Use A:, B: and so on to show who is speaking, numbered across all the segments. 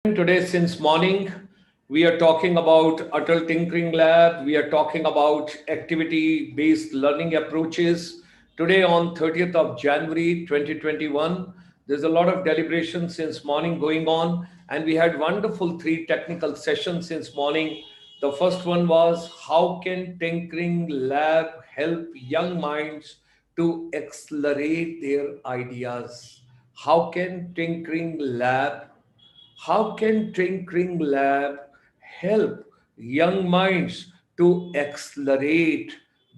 A: Today, since morning, we are talking about Atal Tinkering Lab. We are talking about activity based learning approaches. Today, on 30th of January 2021, there's a lot of deliberation since morning going on, and we had wonderful three technical sessions since morning. The first one was how can Tinkering Lab help young minds to accelerate their ideas? How can Tinkering Lab how can Tinkering Lab help young minds to accelerate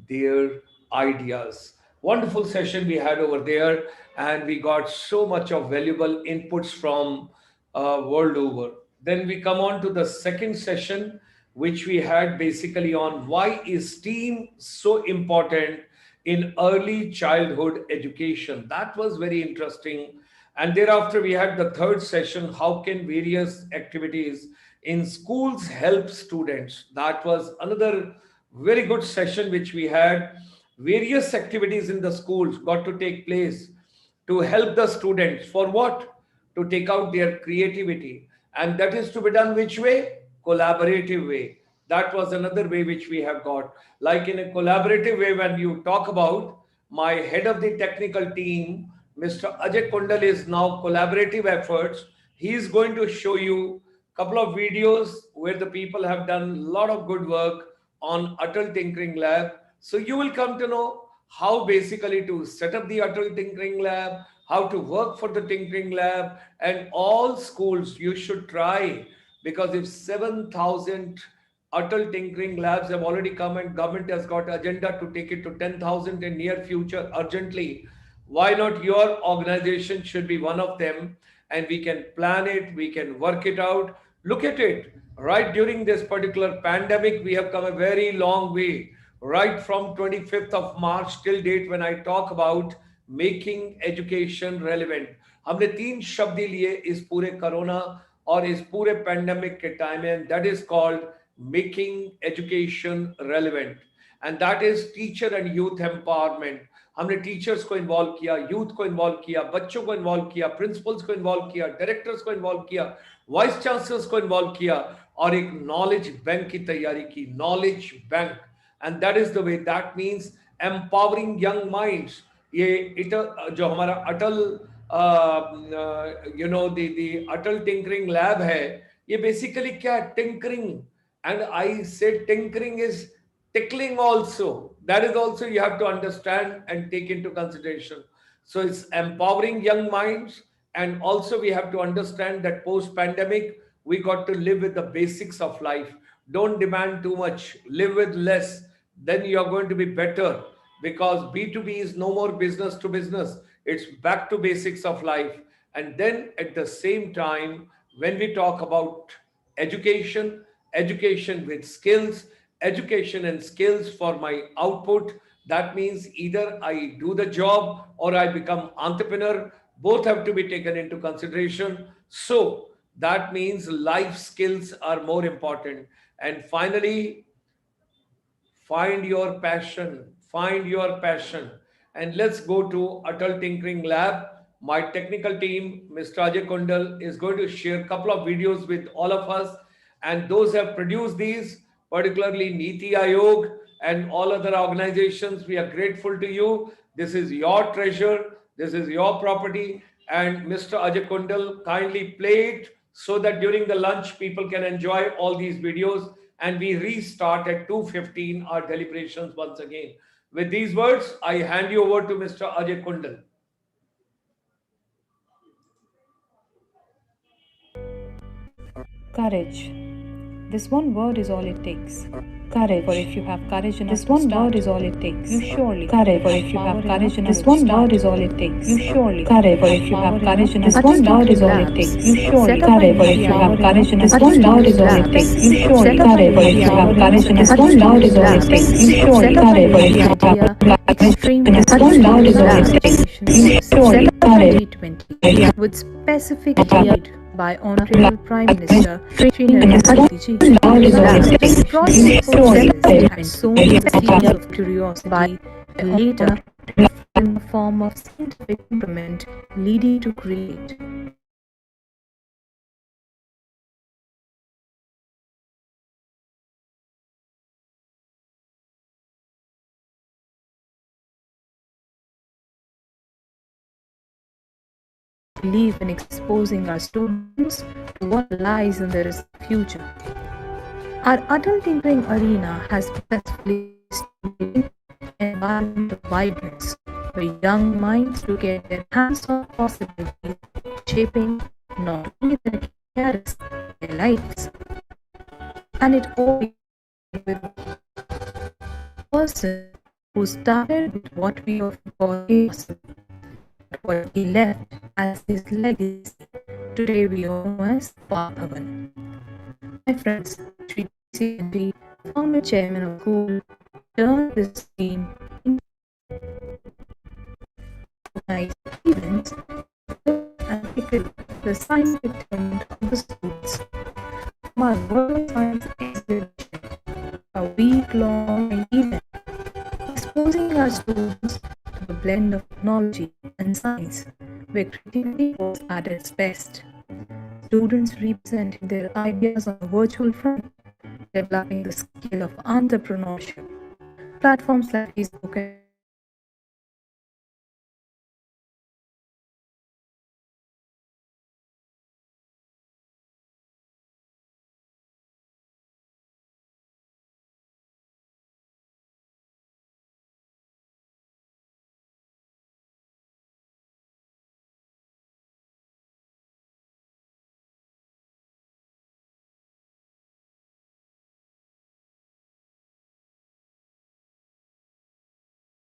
A: their ideas? Wonderful session we had over there, and we got so much of valuable inputs from world over. Then we come on to the second session, which we had basically on why is STEAM so important in early childhood education. That was very interesting, and thereafter, we had the third session how can various activities in schools help students? That was another very good session which we had. Various activities in the schools got to take place to help the students for what? To take out their creativity. And that is to be done which way? Collaborative way. That was another way which we have got. Like in a collaborative way, when you talk about my head of the technical team, Mr. Ajay Kundal is now collaborative efforts. He is going to show you a couple of videos where the people have done a lot of good work on Atal Tinkering Lab. So you will come to know how basically to set up the Atal Tinkering Lab, how to work for the Tinkering Lab, and all schools you should try, because if 7,000 Atal Tinkering Labs have already come and government has got agenda to take it to 10,000 in near future urgently, why not your organization should be one of them, and we can plan it, we can work it out. Look at it, right during this particular pandemic we have come a very long way, right from 25th of March till date. When I talk about making education relevant, हमने तीन शब्द ही लिए इस पूरे corona और इस पूरे pandemic के टाइम में, that is called making education relevant, and that is teacher and youth empowerment. हमने टीचर्स को इन्वॉल्व किया, यूथ को इन्वॉल्व किया, बच्चों को इन्वॉल्व किया, प्रिंसिपल्स को इन्वॉल्व किया, डायरेक्टर्स को इन्वॉल्व किया, वाइस चांसलर्स को इन्वॉल्व किया, और एक नॉलेज बैंक की तैयारी की, knowledge bank. And that is the way, that means empowering young minds. ये जो हमारा अटल द अटल टिंकरिंग लैब है, ये बेसिकली क्या है? टिंकरिंग. एंड आई से tinkering is tickling also. That is also you have to understand and take into consideration. So it's empowering young minds, and also we have to understand that post pandemic we got to live with the basics of life. Don't demand too much, live with less, then you are going to be better, because B2B is no more business to business, it's back to basics of life. And then at the same time, when we talk about education, education with skills, education and skills for my output, that means either I do the job or I become entrepreneur. Both have to be taken into consideration. So that means life skills are more important. And finally, find your passion. Find your passion. And let's go to Atal Tinkering Lab. My technical team, Mr. Ajay Kundal, is going to share a couple of videos with all of us. And those have produced these, particularly Niti Aayog and all other organizations. We are grateful to you. This is your treasure. This is your property. And Mr. Ajay Kundal, kindly play it so that during the lunch people can enjoy all these videos, and we restart at 2:15 our deliberations once again. With these words, I hand you over to Mr. Ajay Kundal.
B: Courage. This one word is all it takes.
C: Courage.
B: For if you have courage enough
C: This
B: to
C: one
B: start,
C: word is all it takes.
B: you surely
C: Courage.
B: For if you have courage enough
C: This
B: to
C: one
B: start,
C: word is all it takes.
B: you surely
C: Courage.
B: For if you have courage enough
C: This
B: to
C: one
B: start,
C: word is all it takes.
B: you surely
C: Courage.
B: For if you have courage enough
C: This
B: to
C: one
B: start,
C: word is all it takes.
B: you surely
C: Courage.
B: For if you have courage enough
C: This
B: to
C: one
B: start,
C: word is all it takes.
B: you surely
C: Courage.
B: For if you have extremely
C: This one word is all it takes.
B: you surely
C: Courage.
B: G20 with specific lead by Honorable Prime Minister Shri Narendra Modi ji. This project had sown seeds of curiosity, later in the form of scientific implement leading to create believe in exposing our students to what lies in their future. Our adult tinkering arena has successfully stimulated an environment of vibrance where young minds to get their hands on possibilities, shaping not only their careers, their lives. And it all began with a person who started with what we often call chaos, but what he left as his legacy. Today we all know as Bhavan. My friends, Sri T, founder chairman of School, turned this dream into organized events and it the scientific element of the schools. From our World Science Exhibition, a week-long event exposing our students to the blend of technology and science, where creativity was at its best. Students represented their ideas on a virtual front, developing the skill of entrepreneurship. Platforms like Facebook and YouTube helped educators share ideas instantly, making learning accessible and engaging.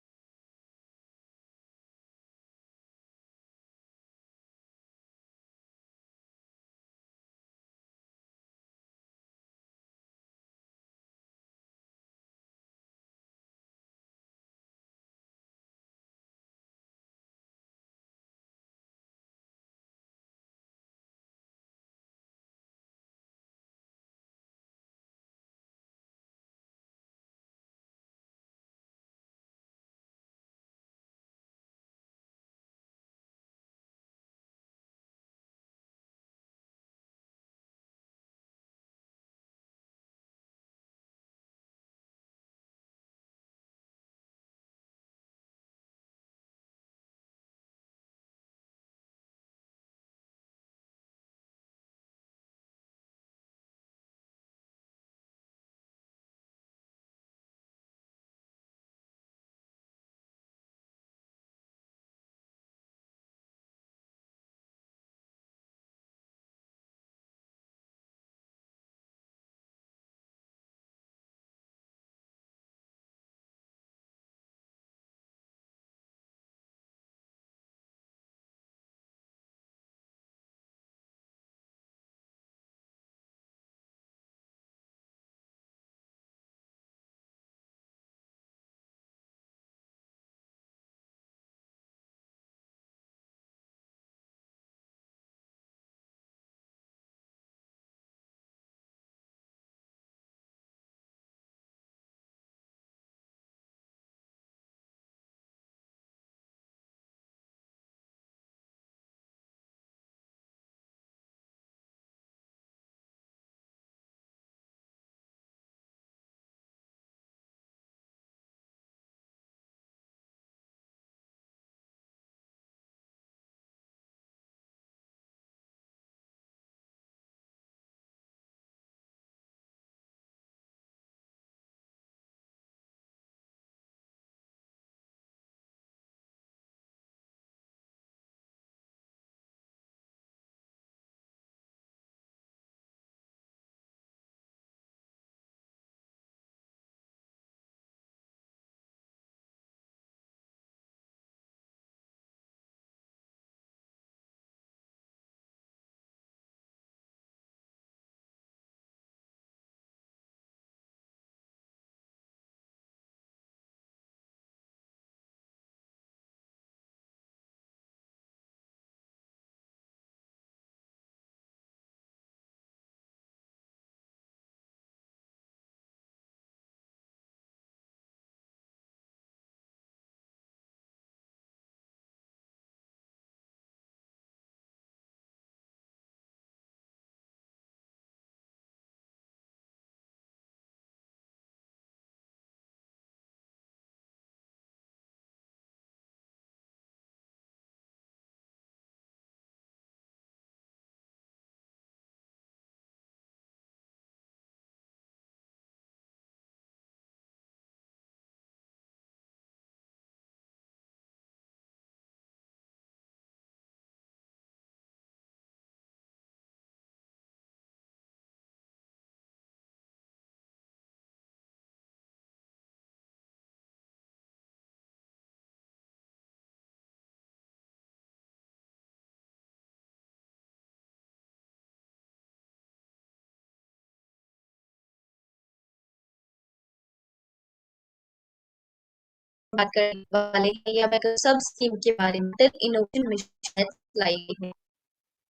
D: बात करने वाले हैं, या मैं सब scheme के बारे में, अटल इनोवेशन मिशन लाई है।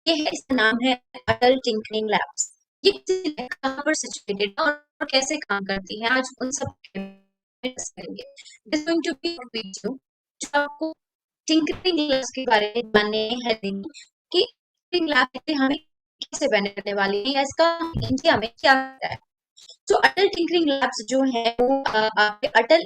D: ये है, इसका नाम है अटल टिंकरिंग लैब्स। ये कहाँ पर सिचुएटेड है और कैसे काम करती है, आज उन सब करेंगे। This going to be video जो आपको टिंकरिंग लैब्स के बारे में जानने हैं कि टिंकरिंग लैब हमें कैसे बेनिफिट करने वाली है, या इसका इंडिया में क्या होता है। तो अटल टिंकरिंग लैब्स जो है वो आपके अटल